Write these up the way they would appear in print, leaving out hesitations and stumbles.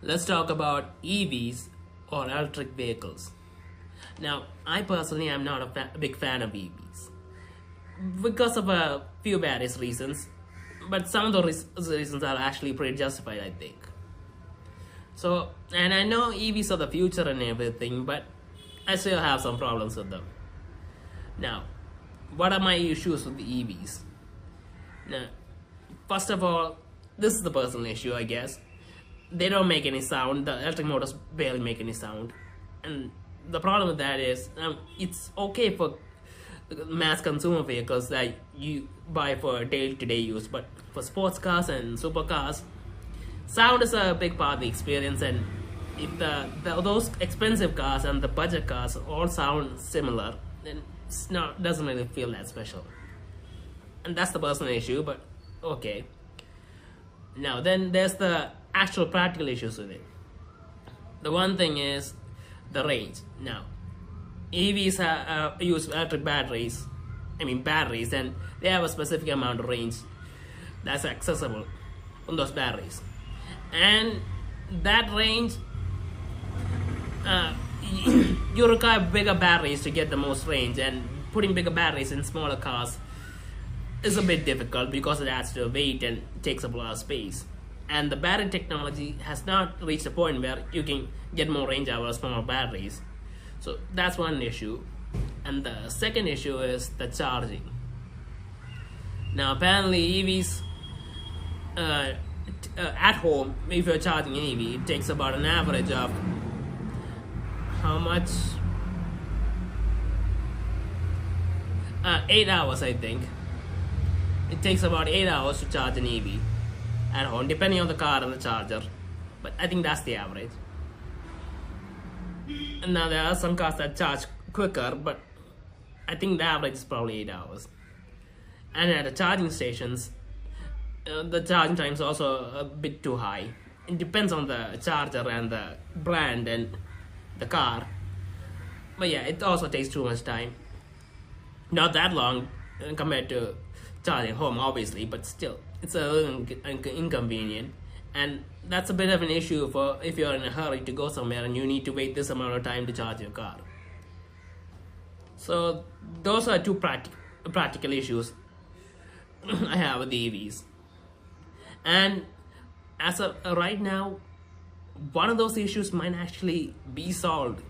let's talk about EVs or electric vehicles. Now, I personally am not a big fan of EVs because of a few various reasons, but some of the reasons are actually pretty justified, I think. So, and I know EVs are the future and everything, but I still have some problems with them. Now, what are my issues with the EVs? Now, first of all, this is the personal issue, I guess. They don't make any sound. The electric motors barely make any sound. And the problem with that is, it's okay for mass consumer vehicles that you buy for day-to-day use, but for sports cars and supercars, sound is a big part of the experience. And if those expensive cars and the budget cars all sound similar, then doesn't really feel that special. And that's the personal issue, but okay. Now then there's the actual practical issues with it. The one thing is the range. Now, EVs use electric batteries, and they have a specific amount of range that's accessible on those batteries. And that range, you require bigger batteries to get the most range, and putting bigger batteries in smaller cars is a bit difficult because it adds to weight and takes up a lot of space. And the battery technology has not reached a point where you can get more range out of smaller batteries. So that's one issue. And the second issue is the charging. Now apparently EVs at home, if you're charging an EV, it takes about an average of how much? 8 hours, I think. It takes about 8 hours to charge an EV at home, depending on the car and the charger. But I think that's the average. And now there are some cars that charge quicker, but I think the average is probably 8 hours. And at the charging stations, the charging time is also a bit too high. It depends on the charger and the brand and the car. But yeah, it also takes too much time. Not that long compared to charging home, obviously, but still, it's a little inconvenient. And that's a bit of an issue for if you're in a hurry to go somewhere and you need to wait this amount of time to charge your car. So those are two practical issues I have with the EVs. And as of right now, one of those issues might actually be solved.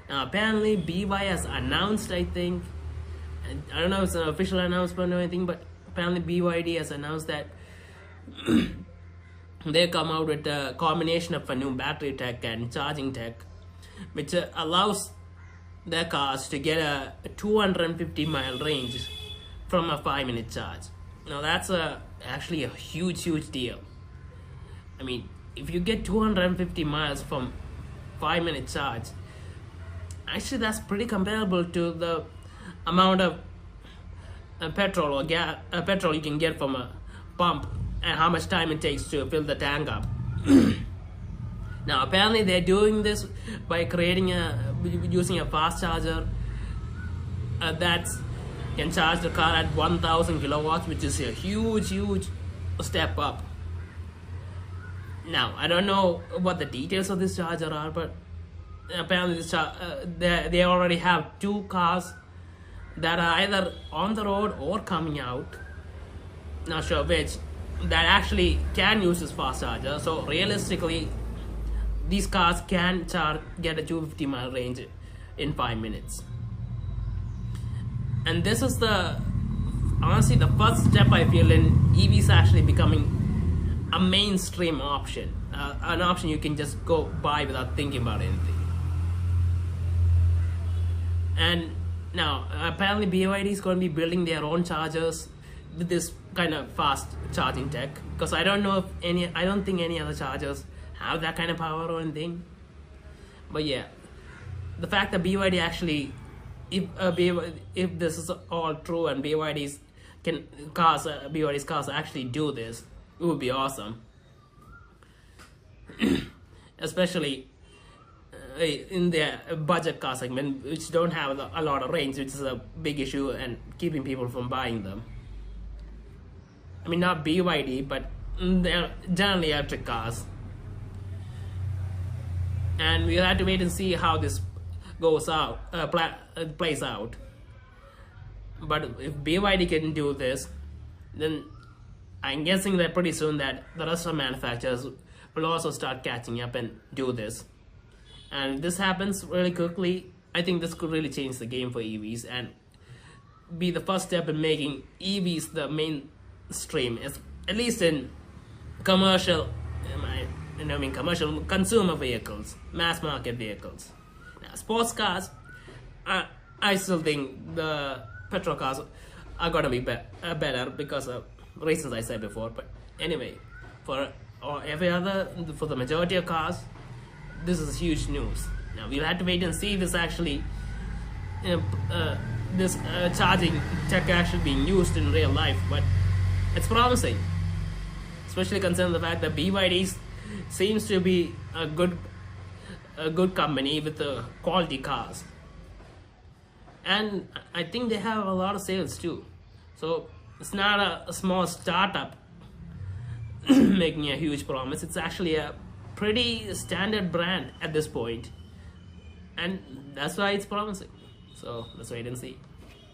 Now apparently BYD has announced, I think, and I don't know if it's an official announcement or anything, but apparently BYD has announced that they come out with a combination of a new battery tech and charging tech, which allows their cars to get a 250-mile range from a 5-minute charge. Now that's actually a huge deal. I mean, if you get 250 miles from 5-minute charge, actually that's pretty comparable to the amount of petrol or petrol you can get from a pump and how much time it takes to fill the tank up. Now apparently they're doing this by using a fast charger that can charge the car at 1000 kilowatts, which is a huge step up. Now I don't know what the details of this charger are, but apparently they already have 2 cars that are either on the road or coming out, not sure which, that actually can use this fast charger. So realistically, these cars can get a 250-mile range in 5 minutes. And this is honestly the first step I feel in EVs actually becoming a mainstream option, an option you can just go buy without thinking about anything. And now apparently BYD is going to be building their own chargers with this kind of fast charging tech, because I don't think any other chargers have that kind of power or anything. But yeah, the fact that BYD actually, if this is all true and BYD's cars actually do this, it would be awesome. Especially in their budget car segment, which don't have a lot of range, which is a big issue and keeping people from buying them. I mean, not BYD, but they're generally electric cars. and we'll have to wait and see how this goes out, plays out. But if BYD can do this, then I'm guessing that pretty soon that the rest of manufacturers will also start catching up and do this. And if this happens really quickly, I think this could really change the game for EVs and be the first step in making EVs the mainstream, at least in commercial, commercial consumer vehicles, mass market vehicles. Now, sports cars, I still think the petrol cars are gonna be better because of reasons I said before. But anyway, for the majority of cars, this is huge news. Now we'll have to wait and see this actually, this charging tech actually being used in real life. But it's promising, especially considering the fact that BYD seems to be a good company with quality cars, and I think they have a lot of sales too. So it's not a small startup making a huge promise. It's actually a pretty standard brand at this point, and that's why it's promising. So let's wait and see.